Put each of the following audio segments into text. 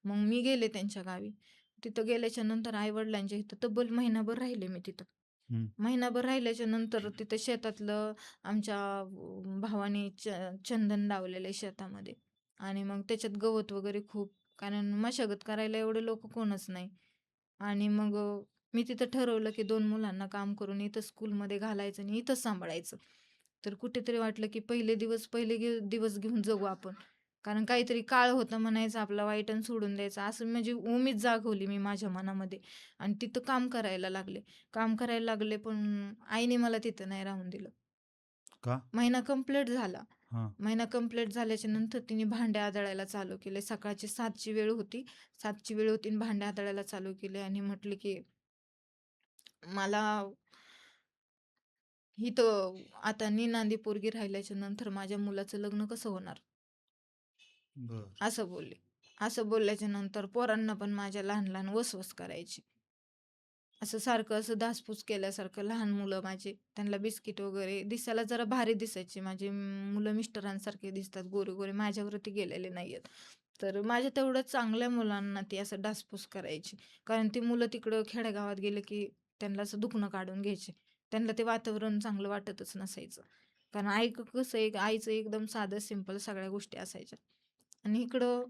मग मी गेले त्यांच्या गावी. तिथं गेल्याच्या नंतर आई-वडिलांच्या इथं तब्बल महिनाभर राहिले मी तिथं. हं. महिनाभर राहिल्याच्या नंतर तिथं शेतातलं आमच्या भावाने चंदन लावलेलं आहे शेतामध्ये आणि मग त्याच्यात गवत वगैरे खूप, कारण मशागत करायला एवढे लोकं कोणच नाही. आणि मग मी तिथं ठरवलं की 2 मुलांना काम करून इथं स्कूलमध्ये घालायचं आणि इथंच सांभाळायचं. तर कुठेतरी वाटलं की पहिले दिवस घेऊन जगू आपण. कारण काहीतरी काळ होता म्हणायचा आपला वाईट आणि सोडून द्यायचा, असं म्हणजे उमेद जागवली मी माझ्या मनामध्ये आणि तिथं काम करायला लागले. काम करायला लागले, पण आईने मला तिथं नाही राहून दिलं. का? महिना कंप्लीट झाला. हां. महिना कंप्लीट झाल्याच्या नंतर तिने भांडे आदळायला चालू केले. सकाळची 7ची वेळ होती. 7ची वेळ होती आणि भांडे आदळायला चालू केले आणि म्हटले, की "मला इथं आता निनांदी पोरगी राहिल्याच्या नंतर माझ्या मुलाचं लग्न कसं होणार?" बरं. असं बोलले. असं बोलल्याच्या नंतर पोरांना पण माझ्या लहान-लहान वसवस करायची. असं सारखं असं धासपूस केल्यासारखं, लहान मुलं माझे, त्यांना बिस्किट वगैरे दिसायला जरा भारी दिसायची. माझी मुलं मिस्टरांसारखे दिसतात, गोरे-गोरे, माझ्यावरती गेलेले नाहीयेत. तर माझ्या तेवढ्या चांगल्या मुलांना ती असं डासपूस करायची. कारण ती मुलं तिकडं खेडेगावात गेले की त्यांना असं दुखणं काढून घ्यायचे. त्यांना ते वातावरण चांगलं वाटतच नसायचं. कारण कसं आहे, आईचं एकदम साधं सिंपल सगळ्या गोष्टी असायच्या. आणि इकडं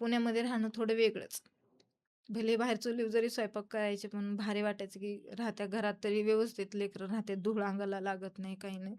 पुण्यामध्ये राहणं थोडं वेगळंच. भले बाहेर चुलीवर जरी स्वयंपाक करायचे, पण भारी वाटायचं की राहत्या घरात तरी व्यवस्थित लेकरं राहतात, धूळ अंगाला लागत नाही, काही नाही.